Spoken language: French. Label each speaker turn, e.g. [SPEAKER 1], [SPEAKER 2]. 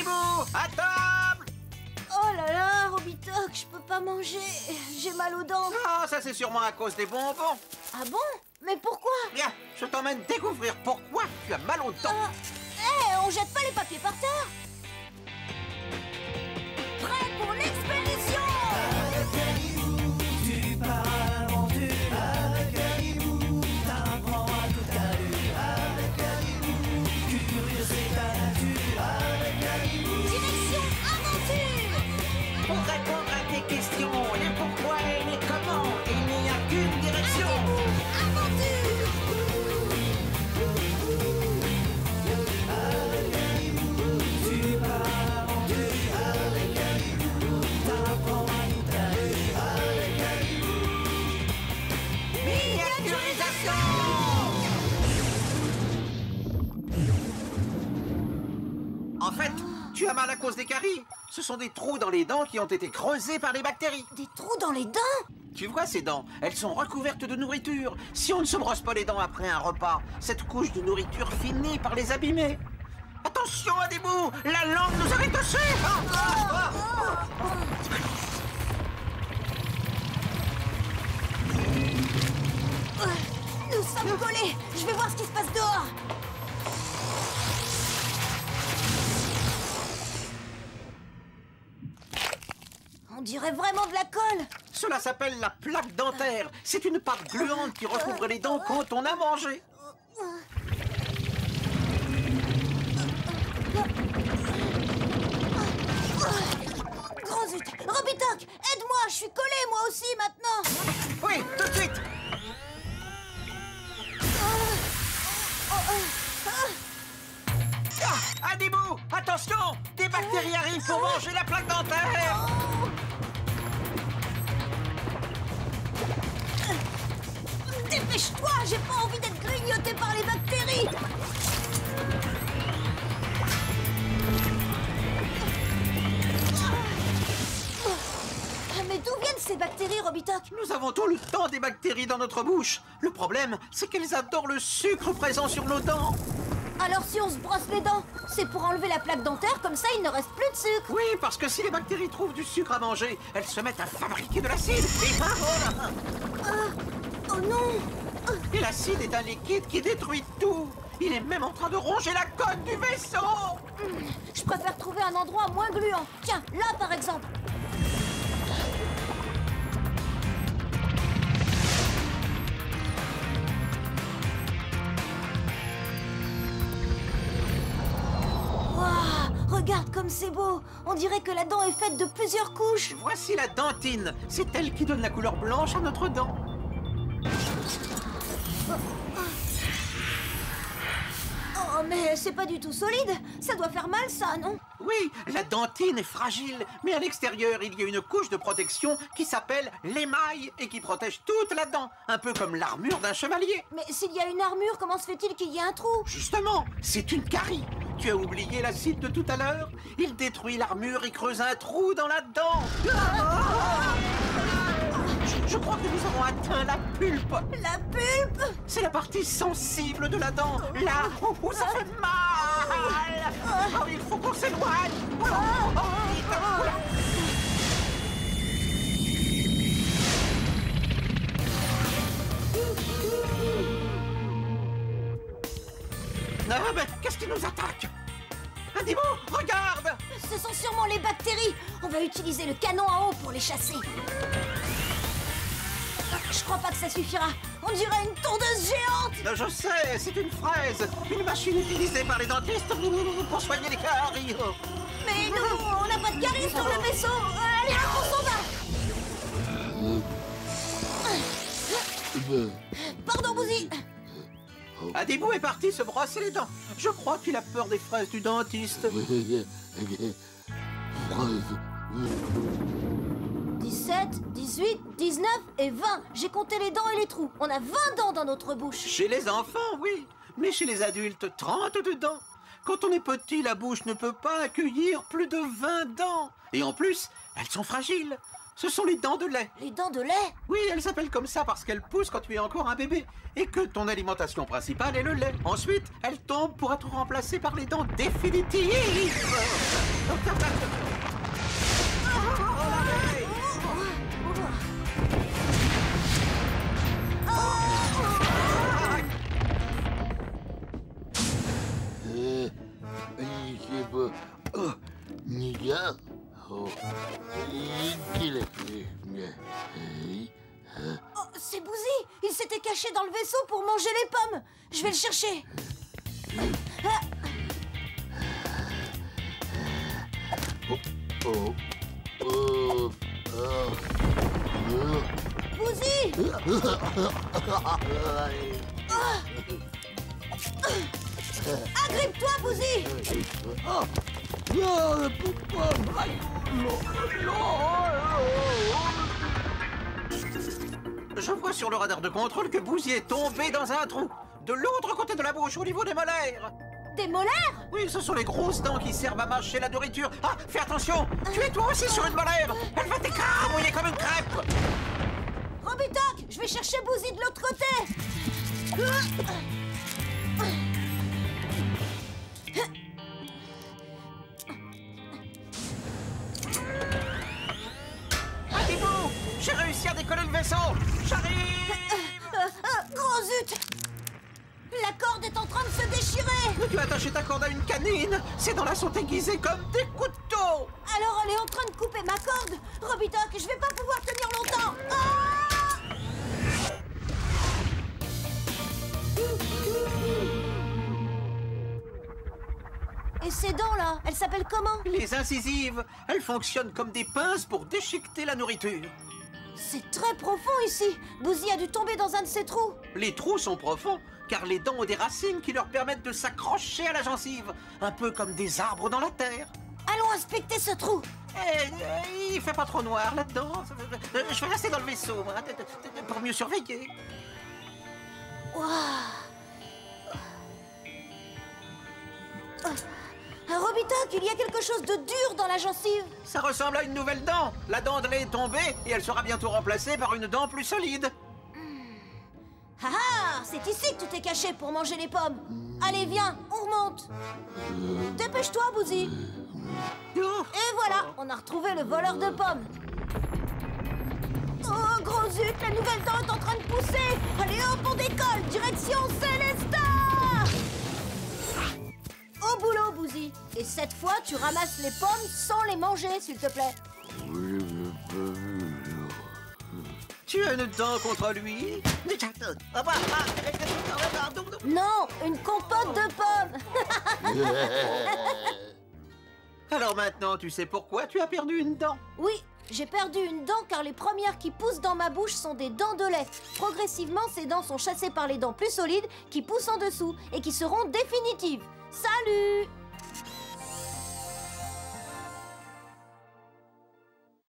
[SPEAKER 1] Adibou, à table!
[SPEAKER 2] Oh là là, Robitoc, je peux pas manger. J'ai mal aux dents.
[SPEAKER 1] Ah, ça c'est sûrement à cause des bonbons.
[SPEAKER 2] Ah bon? Mais pourquoi?
[SPEAKER 1] Viens, je t'emmène découvrir pourquoi tu as mal aux dents.
[SPEAKER 2] On jette pas les papiers par terre. Prêt pour l'expédition!
[SPEAKER 3] Avec Adibou, tu pars à l'aventure. Avec Adibou, t'apprends à tout à l'heure. Avec Adibou, curieux c'est ta nature. Avec Adibou,
[SPEAKER 2] Direction aventure!
[SPEAKER 1] Pour répondre à tes questions, les pourquoi et les comment, il n'y a qu'une direction.
[SPEAKER 2] Aventure!
[SPEAKER 3] tu pars à l'aventure. Avec Adibou, t'apprends à tout à l'heure. Avec Adibou,
[SPEAKER 1] Miniaturisation! En fait, tu as mal à cause des caries. Ce sont des trous dans les dents qui ont été creusés par les bactéries.
[SPEAKER 2] Des trous dans les dents?
[SPEAKER 1] Tu vois ces dents, elles sont recouvertes de nourriture. Si on ne se brosse pas les dents après un repas, cette couche de nourriture finit par les abîmer. Attention, Adibou, la langue nous avait touchés.
[SPEAKER 2] Nous sommes collés. Je vais voir ce qui se passe dehors. On dirait vraiment de la colle.
[SPEAKER 1] Cela s'appelle la plaque dentaire. C'est une pâte gluante qui recouvre les dents quand on a mangé.
[SPEAKER 2] Grand zut! Robitoc, aide-moi, je suis collé moi aussi maintenant.
[SPEAKER 1] Oui, tout de suite. Ah, Adibou, attention, des bactéries arrivent pour manger la plaque dentaire.
[SPEAKER 2] Dépêche-toi, j'ai pas envie d'être grignoté par les bactéries. Mais d'où viennent ces bactéries, Robitoc?
[SPEAKER 1] Nous avons tout le temps des bactéries dans notre bouche. Le problème, c'est qu'elles adorent le sucre présent sur nos dents.
[SPEAKER 2] Alors si on se brosse les dents, c'est pour enlever la plaque dentaire, comme ça il ne reste plus de sucre.
[SPEAKER 1] Oui, parce que si les bactéries trouvent du sucre à manger, elles se mettent à fabriquer de l'acide. Et voilà.
[SPEAKER 2] Oh non!
[SPEAKER 1] Et l'acide est un liquide qui détruit tout. Il est même en train de ronger la coque du vaisseau.
[SPEAKER 2] Je préfère trouver un endroit moins gluant. Tiens, là par exemple. Waouh! Regarde comme c'est beau! On dirait que la dent est faite de plusieurs couches.
[SPEAKER 1] Voici la dentine. C'est elle qui donne la couleur blanche à notre dent.
[SPEAKER 2] Oh, mais c'est pas du tout solide. Ça doit faire mal, ça, non?
[SPEAKER 1] Oui, la dentine est fragile, mais à l'extérieur, il y a une couche de protection qui s'appelle l'émail et qui protège toute la dent, un peu comme l'armure d'un chevalier.
[SPEAKER 2] Mais s'il y a une armure, comment se fait-il qu'il y ait un trou?
[SPEAKER 1] Justement, c'est une carie. Tu as oublié l'acide de tout à l'heure? Il détruit l'armure et creuse un trou dans la dent. Je crois que nous avons atteint la pulpe.
[SPEAKER 2] La pulpe?
[SPEAKER 1] C'est la partie sensible de la dent, là où ça fait mal. Oh, il faut qu'on s'éloigne. Ah, mais qu'est-ce qui nous attaque? Adibou, regarde!
[SPEAKER 2] Ce sont sûrement les bactéries. On va utiliser le canon à eau pour les chasser. Je crois pas que ça suffira. On dirait une tondeuse géante.
[SPEAKER 1] Je sais, c'est une fraise, une machine utilisée par les dentistes pour soigner les caries.
[SPEAKER 2] Mais nous, on n'a pas de caries sur le vaisseau. Allez, on s'en va. Pardon, Bouzy.
[SPEAKER 1] Adibou est parti se brosser les dents. Je crois qu'il a peur des fraises du dentiste.
[SPEAKER 2] 17, 18, 19 et 20. J'ai compté les dents et les trous. On a 20 dents dans notre bouche.
[SPEAKER 1] Chez les enfants, oui. Mais chez les adultes, 30 dents. Quand on est petit, la bouche ne peut pas accueillir plus de 20 dents. Et en plus, elles sont fragiles. Ce sont les dents de lait.
[SPEAKER 2] Les dents de lait?
[SPEAKER 1] Oui, elles s'appellent comme ça parce qu'elles poussent quand tu es encore un bébé et que ton alimentation principale est le lait. Ensuite, elles tombent pour être remplacées par les dents définitives.
[SPEAKER 2] Oh, c'est Bouzy! Il s'était caché dans le vaisseau pour manger les pommes! Je vais le chercher! Bouzy! Agrippe-toi, Bouzy!
[SPEAKER 1] Je vois sur le radar de contrôle que Bouzy est tombé dans un trou. De l'autre côté de la bouche, au niveau des molaires.
[SPEAKER 2] Des molaires?
[SPEAKER 1] Oui, ce sont les grosses dents qui servent à mâcher la nourriture. Ah, fais attention! Tu es toi aussi sur une molaire! Elle va t'écrabouiller comme une crêpe!
[SPEAKER 2] Robitoc, je vais chercher Bouzy de l'autre côté!
[SPEAKER 1] Adibou! J'ai réussi à décoller le vaisseau! J'arrive!
[SPEAKER 2] Gros zut! La corde est en train de se déchirer!
[SPEAKER 1] Mais tu as attaché ta corde à une canine! Ces dents-là sont aiguisées comme des couteaux!
[SPEAKER 2] Alors elle est en train de couper ma corde! Robitoc, je vais pas pouvoir tenir longtemps! Ah! Et ces dents-là, elles s'appellent comment?
[SPEAKER 1] Les incisives, elles fonctionnent comme des pinces pour déchiqueter la nourriture.
[SPEAKER 2] C'est très profond ici! Bouzy a dû tomber dans un de ces trous!
[SPEAKER 1] Les trous sont profonds, car les dents ont des racines qui leur permettent de s'accrocher à la gencive, un peu comme des arbres dans la terre.
[SPEAKER 2] Allons inspecter ce trou!
[SPEAKER 1] Il fait pas trop noir là-dedans. Je vais rester dans le vaisseau, moi, pour mieux surveiller.
[SPEAKER 2] Robitoc, il y a quelque chose de dur dans la gencive!
[SPEAKER 1] Ça ressemble à une nouvelle dent. La dent de lait est tombée et elle sera bientôt remplacée par une dent plus solide.
[SPEAKER 2] Ah ah! C'est ici que tu t'es caché pour manger les pommes! Allez, viens, on remonte! Dépêche-toi, Bouzy! Et voilà, on a retrouvé le voleur de pommes! Oh, gros zut, la nouvelle dent est en train de pousser! Allez hop, on décolle! Direction Célestat! Au boulot, Bouzy! Et cette fois, tu ramasses les pommes sans les manger, s'il te plaît!
[SPEAKER 1] Tu as une dent contre lui?
[SPEAKER 2] Non, une compote de pommes!
[SPEAKER 1] Alors maintenant, tu sais pourquoi tu as perdu une dent?
[SPEAKER 2] Oui, j'ai perdu une dent car les premières qui poussent dans ma bouche sont des dents de lait. Progressivement, ces dents sont chassées par les dents plus solides qui poussent en dessous et qui seront définitives. Salut!